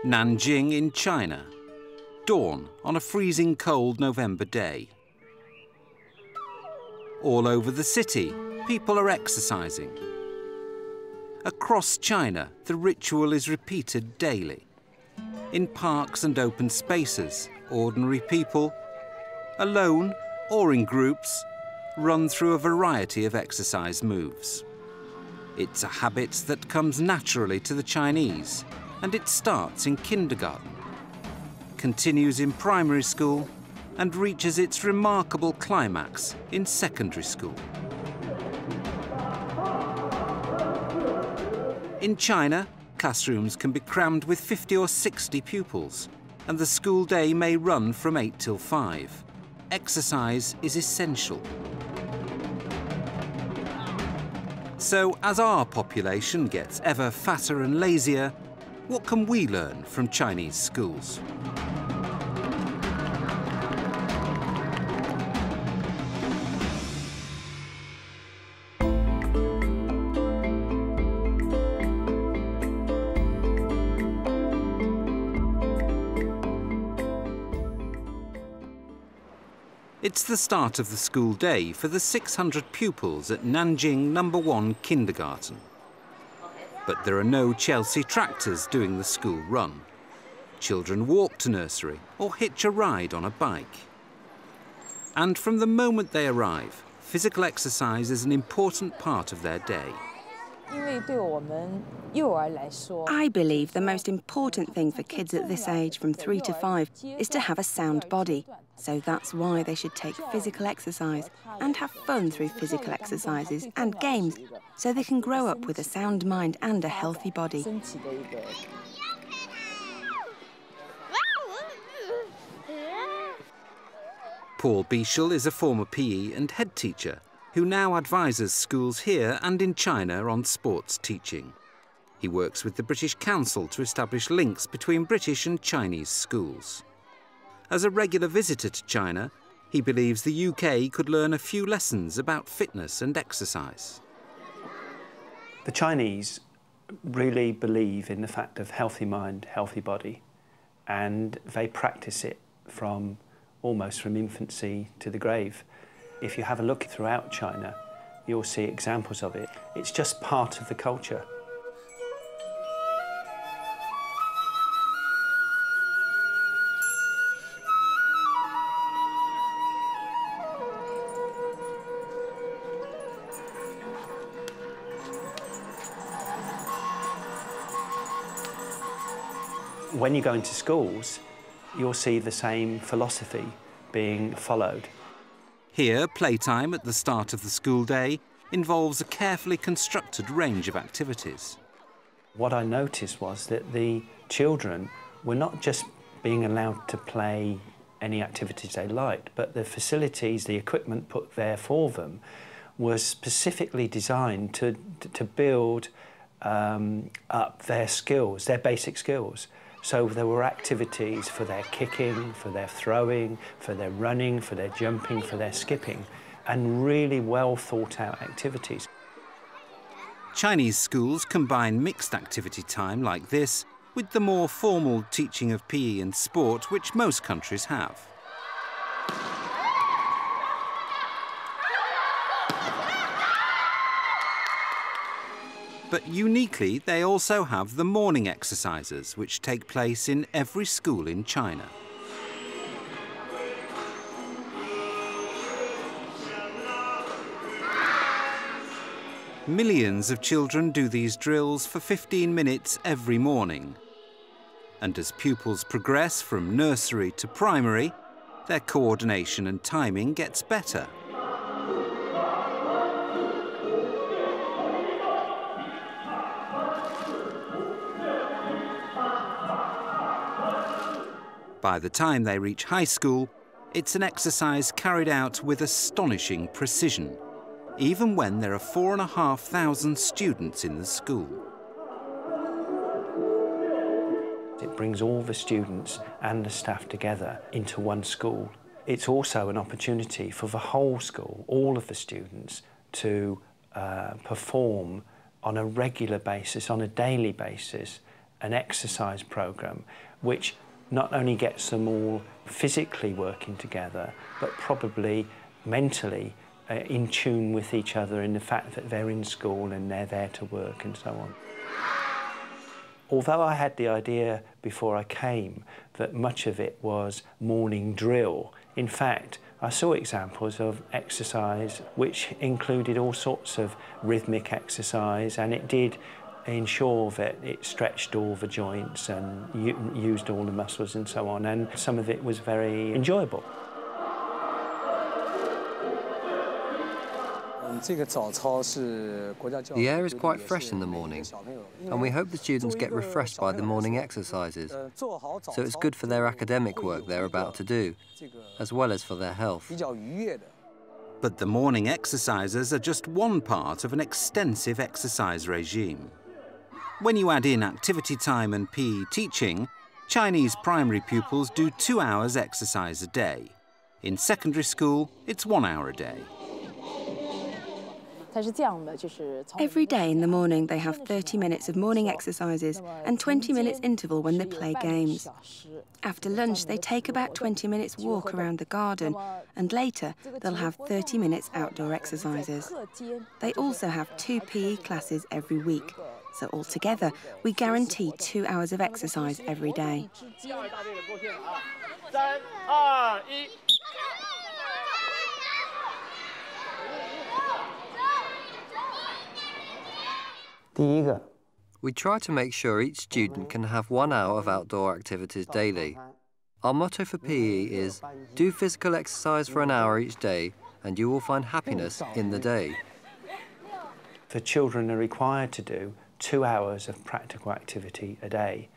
Nanjing in China. Dawn on a freezing cold November day. All over the city, people are exercising. Across China, the ritual is repeated daily. In parks and open spaces, ordinary people, alone or in groups, run through a variety of exercise moves. It's a habit that comes naturally to the Chinese, and it starts in kindergarten, continues in primary school, and reaches its remarkable climax in secondary school. In China, classrooms can be crammed with 50 or 60 pupils, and the school day may run from 8 till 5. Exercise is essential. So, as our population gets ever fatter and lazier, what can we learn from Chinese schools? It's the start of the school day for the 600 pupils at Nanjing No. 1 kindergarten. But there are no Chelsea tractors doing the school run. Children walk to nursery or hitch a ride on a bike. And from the moment they arrive, physical exercise is an important part of their day. I believe the most important thing for kids at this age, from 3 to 5, is to have a sound body. So that's why they should take physical exercise and have fun through physical exercises and games, so they can grow up with a sound mind and a healthy body. Paul Bieshel is a former PE and head teacher who now advises schools here and in China on sports teaching. He works with the British Council to establish links between British and Chinese schools. As a regular visitor to China, he believes the UK could learn a few lessons about fitness and exercise. The Chinese really believe in the fact of healthy mind, healthy body, and they practice it almost from infancy to the grave. If you have a look throughout China, you'll see examples of it. It's just part of the culture. When you go into schools, you'll see the same philosophy being followed. Here, playtime at the start of the school day involves a carefully constructed range of activities. What I noticed was that the children were not just being allowed to play any activities they liked, but the facilities, the equipment put there for them was specifically designed to build up their skills, their basic skills. So there were activities for their kicking, for their throwing, for their running, for their jumping, for their skipping, and really well thought out activities. Chinese schools combine mixed activity time like this with the more formal teaching of PE and sport which most countries have. But uniquely, they also have the morning exercises, which take place in every school in China. Millions of children do these drills for 15 minutes every morning. And as pupils progress from nursery to primary, their coordination and timing gets better. By the time they reach high school, it's an exercise carried out with astonishing precision, even when there are 4,500 students in the school. It brings all the students and the staff together into one school. It's also an opportunity for the whole school, all of the students, to perform on a regular basis, on a daily basis, an exercise programme which not only gets them all physically working together, but probably mentally in tune with each other in the fact that they're in school and they're there to work and so on. Although I had the idea before I came that much of it was morning drill, in fact, I saw examples of exercise which included all sorts of rhythmic exercise, and it did ensure that it stretched all the joints and used all the muscles and so on, and some of it was very enjoyable. The air is quite fresh in the morning, and we hope the students get refreshed by the morning exercises, so it's good for their academic work they're about to do, as well as for their health. But the morning exercises are just one part of an extensive exercise regime. When you add in activity time and PE teaching, Chinese primary pupils do 2 hours exercise a day. In secondary school, it's 1 hour a day. Every day in the morning they have 30 minutes of morning exercises and 20 minutes interval when they play games. After lunch they take about 20 minutes walk around the garden, and later they'll have 30 minutes outdoor exercises. They also have 2 PE classes every week, so altogether we guarantee 2 hours of exercise every day. We try to make sure each student can have 1 hour of outdoor activities daily. Our motto for PE is, do physical exercise for an hour each day and you will find happiness in the day. The children are required to do 2 hours of practical activity a day.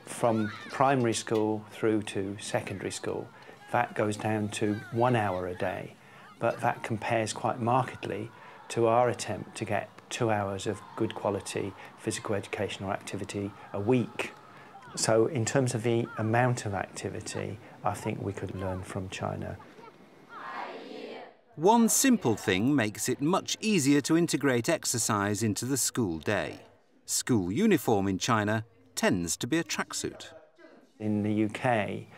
From primary school through to secondary school, that goes down to 1 hour a day, but that compares quite markedly to our attempt to get 2 hours of good quality physical educational activity a week. So in terms of the amount of activity, I think we could learn from China. One simple thing makes it much easier to integrate exercise into the school day. School uniform in China tends to be a tracksuit. In the UK,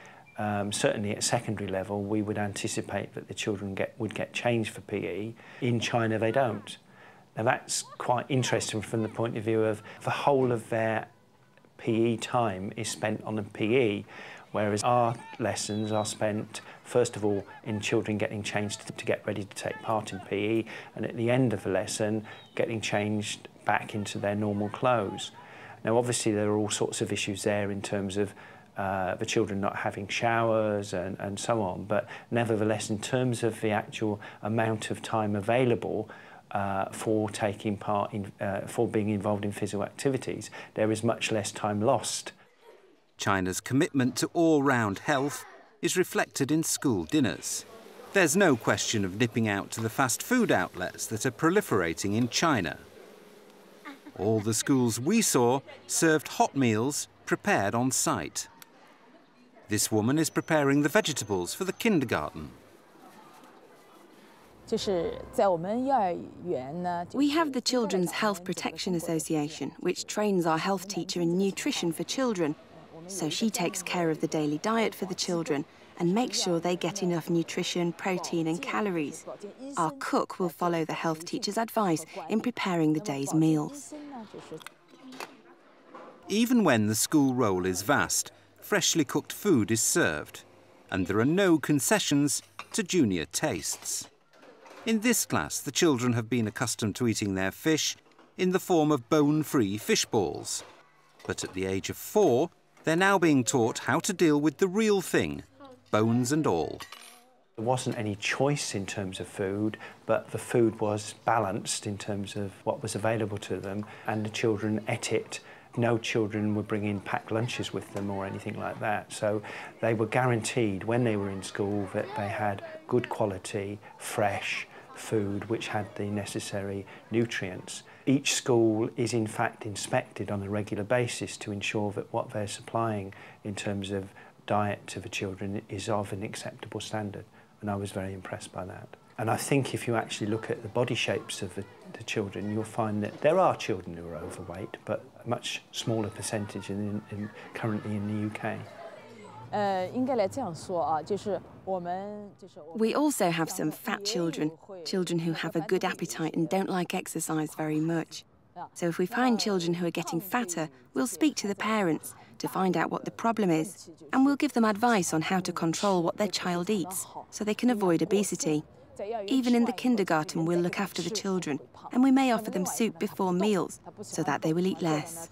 certainly at secondary level, we would anticipate that the children would get changed for PE. In China, they don't. Now that's quite interesting from the point of view of the whole of their PE time is spent on the PE, whereas our lessons are spent, first of all, in children getting changed to get ready to take part in PE, and at the end of the lesson, getting changed back into their normal clothes. Now, obviously, there are all sorts of issues there in terms of the children not having showers and so on, but nevertheless, in terms of the actual amount of time available for taking part in, for being involved in physical activities, there is much less time lost. China's commitment to all-round health is reflected in school dinners. There's no question of nipping out to the fast food outlets that are proliferating in China. All the schools we saw served hot meals prepared on site. This woman is preparing the vegetables for the kindergarten. We have the Children's Health Protection Association, which trains our health teacher in nutrition for children. So she takes care of the daily diet for the children and makes sure they get enough nutrition, protein and calories. Our cook will follow the health teacher's advice in preparing the day's meals. Even when the school roll is vast, freshly cooked food is served, and there are no concessions to junior tastes. In this class, the children have been accustomed to eating their fish in the form of bone-free fish balls. But at the age of 4, they're now being taught how to deal with the real thing, bones and all. There wasn't any choice in terms of food, but the food was balanced in terms of what was available to them, and the children ate it. No children were bringing packed lunches with them or anything like that. So they were guaranteed when they were in school that they had good quality, fresh food which had the necessary nutrients. Each school is in fact inspected on a regular basis to ensure that what they're supplying in terms of diet to the children is of an acceptable standard, and I was very impressed by that. And I think if you actually look at the body shapes of the children, you'll find that there are children who are overweight, but a much smaller percentage currently in the UK. We also have some fat children, children who have a good appetite and don't like exercise very much. So if we find children who are getting fatter, we'll speak to the parents to find out what the problem is, and we'll give them advice on how to control what their child eats so they can avoid obesity. Even in the kindergarten, we'll look after the children, and we may offer them soup before meals so that they will eat less.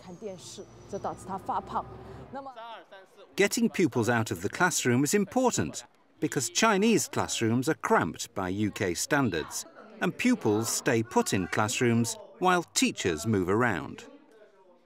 Getting pupils out of the classroom is important because Chinese classrooms are cramped by UK standards, and pupils stay put in classrooms while teachers move around.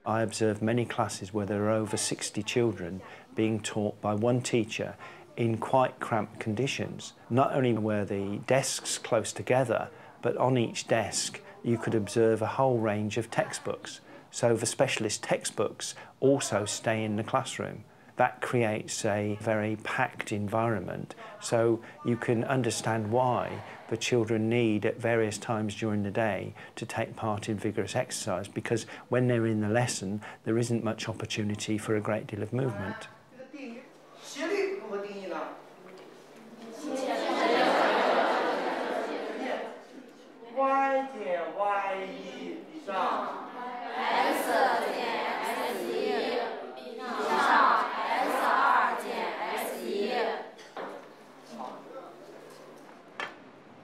I observe many classes where there are over 60 children being taught by one teacher in quite cramped conditions. Not only were the desks close together, but on each desk you could observe a whole range of textbooks. So the specialist textbooks also stay in the classroom. That creates a very packed environment, so you can understand why the children need at various times during the day to take part in vigorous exercise, because when they're in the lesson there isn't much opportunity for a great deal of movement.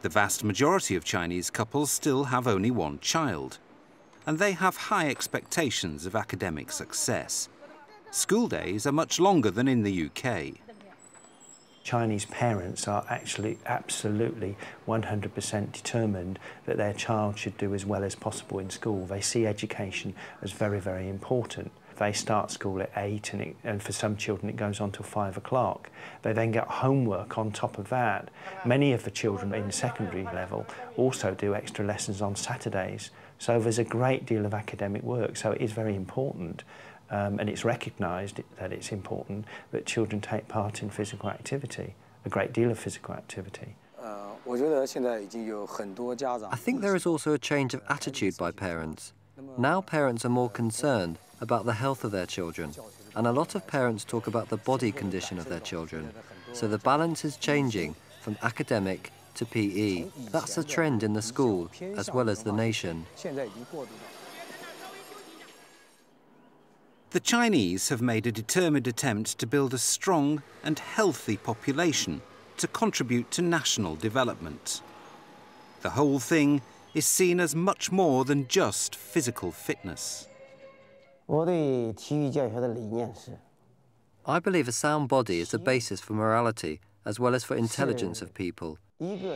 The vast majority of Chinese couples still have only one child, and they have high expectations of academic success. School days are much longer than in the UK. Chinese parents are actually absolutely 100% determined that their child should do as well as possible in school. They see education as very, very important. They start school at 8 and for some children it goes on till 5 o'clock. They then get homework on top of that. Many of the children in secondary level also do extra lessons on Saturdays. So there's a great deal of academic work, so it is very important. And it's recognised that it's important that children take part in physical activity, a great deal of physical activity. I think there is also a change of attitude by parents. Now parents are more concerned about the health of their children, and a lot of parents talk about the body condition of their children. So the balance is changing from academic to PE. That's a trend in the school as well as the nation. The Chinese have made a determined attempt to build a strong and healthy population to contribute to national development. The whole thing is seen as much more than just physical fitness. I believe a sound body is the basis for morality as well as for intelligence of people.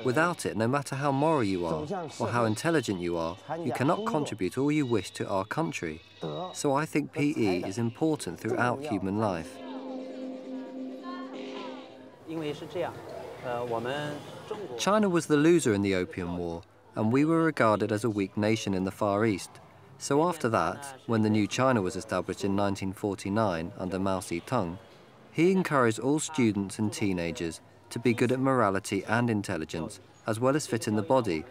Without it, no matter how moral you are or how intelligent you are, you cannot contribute all you wish to our country. So I think PE is important throughout human life. China was the loser in the Opium War, and we were regarded as a weak nation in the Far East. So after that, when the new China was established in 1949 under Mao Zedong, he encouraged all students and teenagers to be good at morality and intelligence, as well as fit in the body.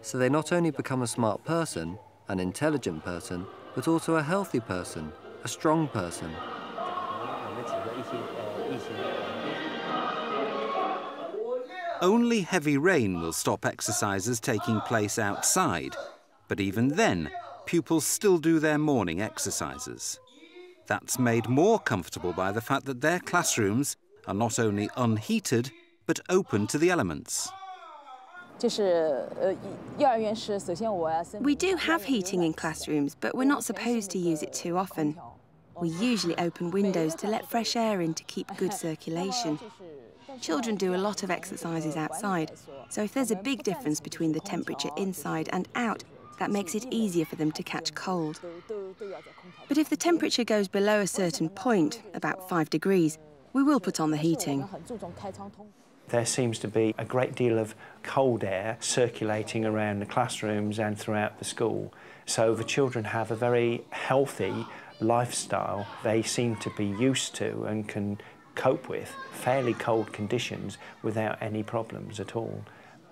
So they not only become a smart person, an intelligent person, but also a healthy person, a strong person. Only heavy rain will stop exercises taking place outside, but even then, pupils still do their morning exercises. That's made more comfortable by the fact that their classrooms are not only unheated, but open to the elements. We do have heating in classrooms, but we're not supposed to use it too often. We usually open windows to let fresh air in to keep good circulation. Children do a lot of exercises outside, so if there's a big difference between the temperature inside and out, that makes it easier for them to catch cold. But if the temperature goes below a certain point, about 5 degrees, we will put on the heating. There seems to be a great deal of cold air circulating around the classrooms and throughout the school. So the children have a very healthy lifestyle. They seem to be used to and can cope with fairly cold conditions without any problems at all.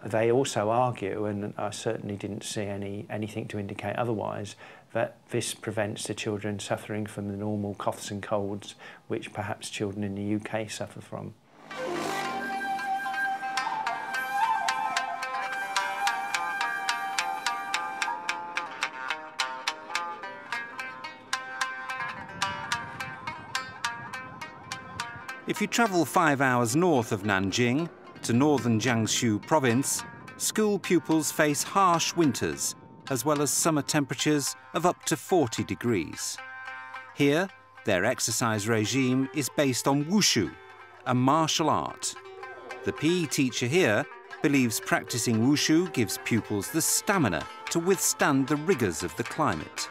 They also argue, and I certainly didn't see anything to indicate otherwise, that this prevents the children suffering from the normal coughs and colds which perhaps children in the UK suffer from. If you travel 5 hours north of Nanjing to northern Jiangsu province, school pupils face harsh winters as well as summer temperatures of up to 40 degrees. Here, their exercise regime is based on wushu, a martial art. The PE teacher here believes practicing wushu gives pupils the stamina to withstand the rigours of the climate.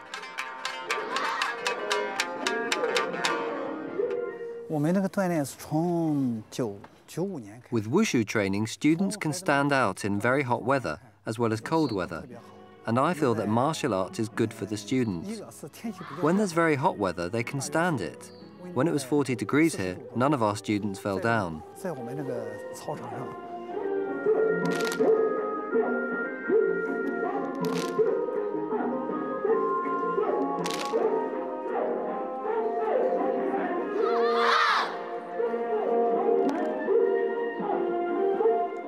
With wushu training, students can stand out in very hot weather as well as cold weather. And I feel that martial arts is good for the students. When there's very hot weather, they can stand it. When it was 40 degrees here, none of our students fell down.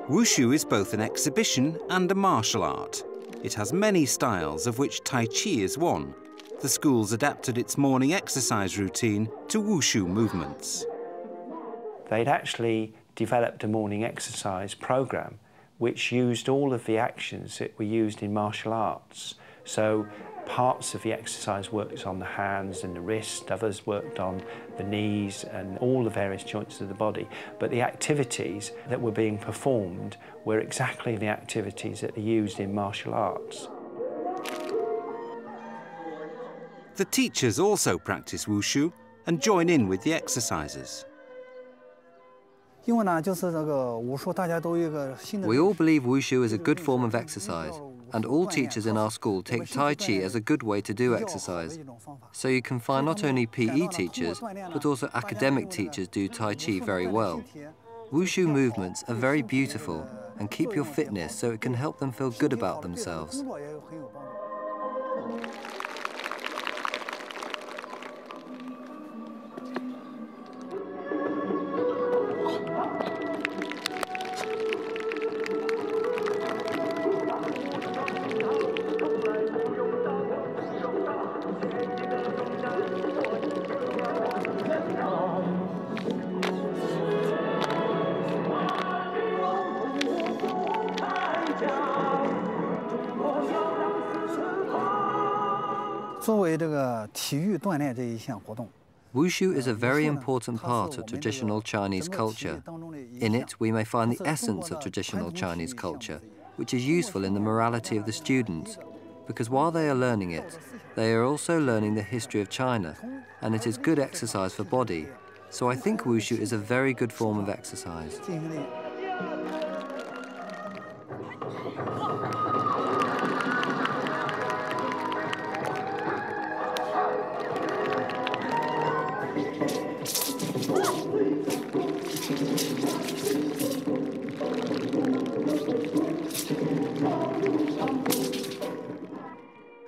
Wushu is both an exhibition and a martial art. It has many styles, of which Tai Chi is one. The school's adapted its morning exercise routine to wushu movements. They'd actually developed a morning exercise program which used all of the actions that were used in martial arts. So parts of the exercise worked on the hands and the wrist, others worked on the knees and all the various joints of the body. But the activities that were being performed were exactly the activities that are used in martial arts. The teachers also practice wushu and join in with the exercises. We all believe wushu is a good form of exercise, and all teachers in our school take Tai Chi as a good way to do exercise. So you can find not only PE teachers, but also academic teachers do Tai Chi very well. Wushu movements are very beautiful and keep your fitness so it can help them feel good about themselves. Wushu is a very important part of traditional Chinese culture. In it, we may find the essence of traditional Chinese culture, which is useful in the morality of the students, because while they are learning it, they are also learning the history of China, and it is good exercise for body. So I think wushu is a very good form of exercise.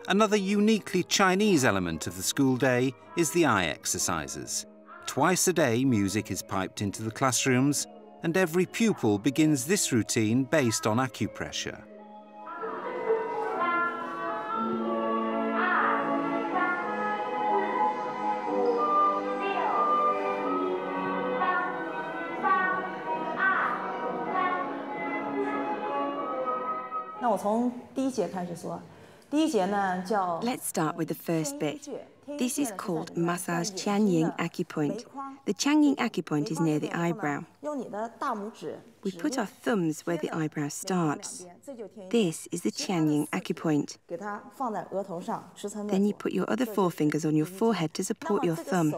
Another uniquely Chinese element of the school day is the eye exercises. Twice a day, music is piped into the classrooms, and every pupil begins this routine based on acupressure. Let's start with the first bit. This is called massage Qianying acupoint. The Qianying acupoint is near the eyebrow. We put our thumbs where the eyebrow starts. This is the Qianying acupoint. Then you put your other forefingers on your forehead to support your thumb.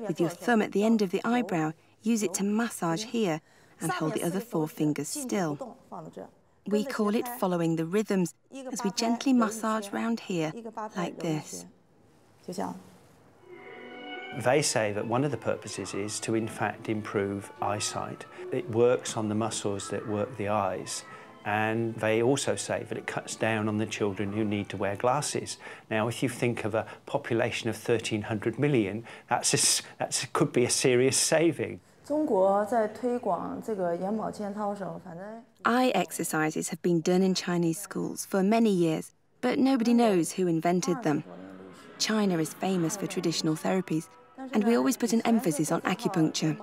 With your thumb at the end of the eyebrow, use it to massage here and hold the other forefingers still. We call it following the rhythms as we gently massage round here, like this. They say that one of the purposes is to, in fact, improve eyesight. It works on the muscles that work the eyes, and they also say that it cuts down on the children who need to wear glasses. Now, if you think of a population of 1,300 million, that could be a serious saving. Eye exercises have been done in Chinese schools for many years, but nobody knows who invented them. China is famous for traditional therapies, and we always put an emphasis on acupuncture.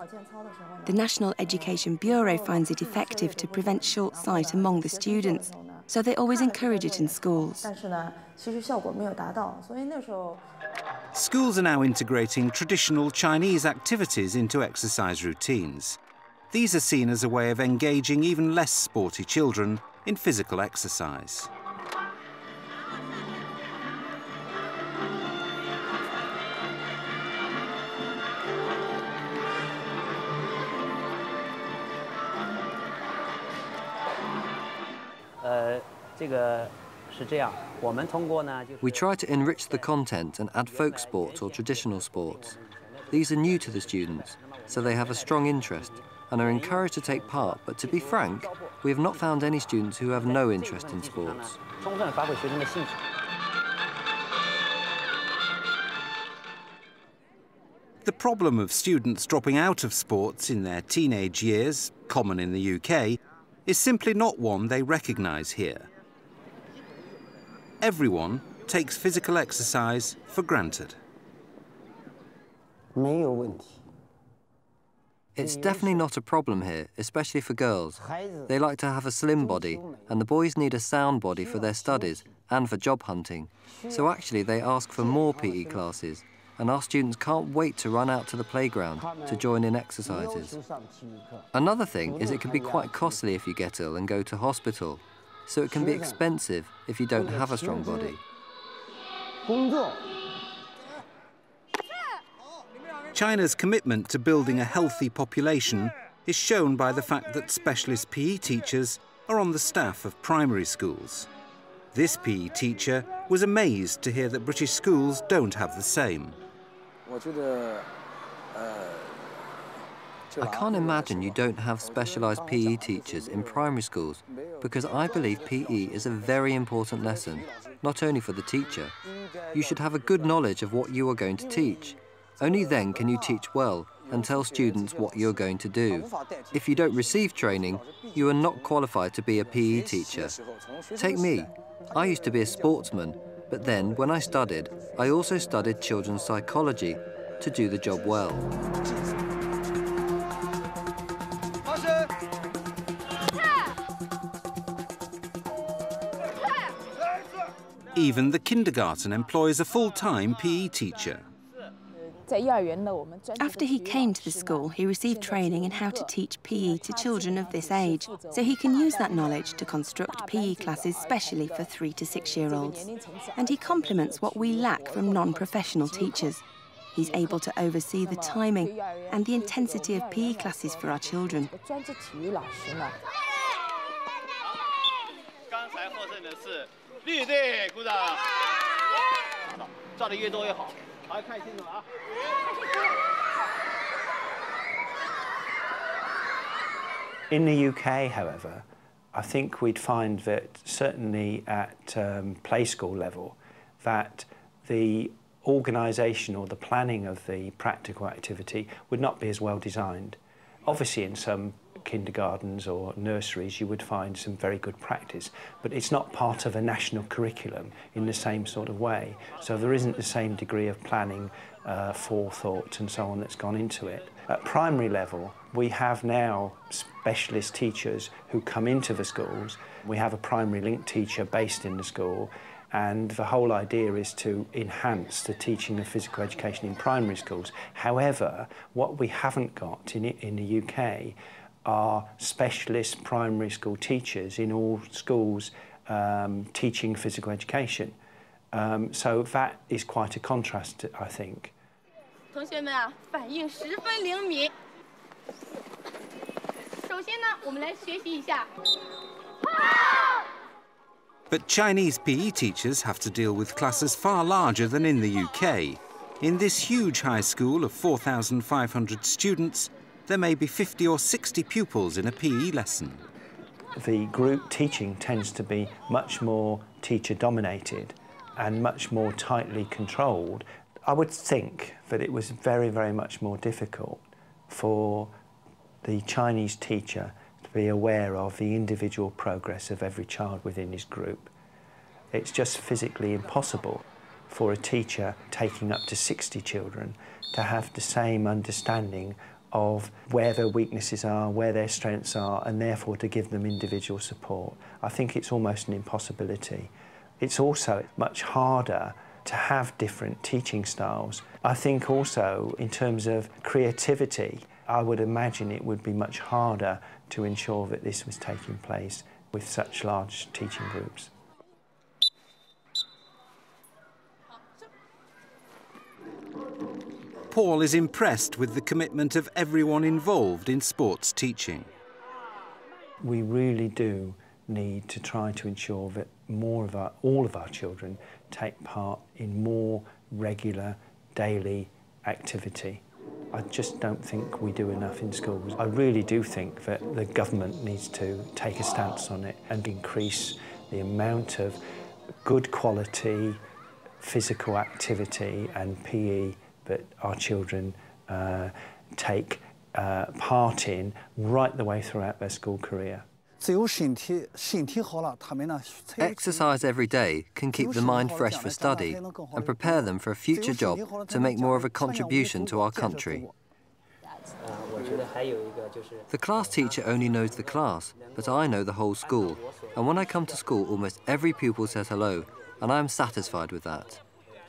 The National Education Bureau finds it effective to prevent short sight among the students, so they always encourage it in schools. Schools are now integrating traditional Chinese activities into exercise routines. These are seen as a way of engaging even less sporty children in physical exercise. We try to enrich the content and add folk sports or traditional sports. These are new to the students, so they have a strong interest and are encouraged to take part, but to be frank, we have not found any students who have no interest in sports. The problem of students dropping out of sports in their teenage years, common in the UK, is simply not one they recognise here. Everyone takes physical exercise for granted. It's definitely not a problem here, especially for girls. They like to have a slim body, and the boys need a sound body for their studies and for job hunting. So actually they ask for more PE classes, and our students can't wait to run out to the playground to join in exercises. Another thing is it can be quite costly if you get ill and go to hospital, so it can be expensive if you don't have a strong body. China's commitment to building a healthy population is shown by the fact that specialist PE teachers are on the staff of primary schools. This PE teacher was amazed to hear that British schools don't have the same. I can't imagine you don't have specialised PE teachers in primary schools, because I believe PE is a very important lesson, not only for the teacher. You should have a good knowledge of what you are going to teach. Only then can you teach well and tell students what you're going to do. If you don't receive training, you are not qualified to be a PE teacher. Take me. I used to be a sportsman, but then, when I studied, I also studied children's psychology to do the job well. Even the kindergarten employs a full-time PE teacher. After he came to the school, he received training in how to teach PE to children of this age, so he can use that knowledge to construct PE classes specially for 3 to 6-year-olds. And he complements what we lack from non-professional teachers. He's able to oversee the timing and the intensity of PE classes for our children. In the UK, however, I think we'd find that certainly at play school level, that the organisation or the planning of the practical activity would not be as well designed. Obviously, in some kindergartens or nurseries, you would find some very good practice, but it's not part of a national curriculum in the same sort of way. So there isn't the same degree of planning, forethought and so on that's gone into it. At primary level, we have now specialist teachers who come into the schools. We have a primary link teacher based in the school, and the whole idea is to enhance the teaching of physical education in primary schools. However, what we haven't got in the UK are specialist primary school teachers in all schools teaching physical education. So that is quite a contrast, I think. But Chinese PE teachers have to deal with classes far larger than in the UK. In this huge high school of 4,500 students, there may be 50 or 60 pupils in a PE lesson. The group teaching tends to be much more teacher-dominated and much more tightly controlled. I would think that it was very, very much more difficult for the Chinese teacher to be aware of the individual progress of every child within his group. It's just physically impossible for a teacher taking up to 60 children to have the same understanding of where their weaknesses are, where their strengths are, and therefore to give them individual support. I think it's almost an impossibility. It's also much harder to have different teaching styles. I think also in terms of creativity, I would imagine it would be much harder to ensure that this was taking place with such large teaching groups. Paul is impressed with the commitment of everyone involved in sports teaching. We really do need to try to ensure that all of our children take part in more regular daily activity. I just don't think we do enough in schools. I really do think that the government needs to take a stance on it and increase the amount of good quality physical activity and PE that our children take part in right the way throughout their school career. Exercise every day can keep the mind fresh for study and prepare them for a future job to make more of a contribution to our country. The class teacher only knows the class, but I know the whole school. And when I come to school, almost every pupil says hello, and I am satisfied with that.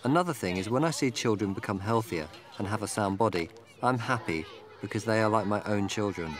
Another thing is when I see children become healthier and have a sound body, I'm happy because they are like my own children.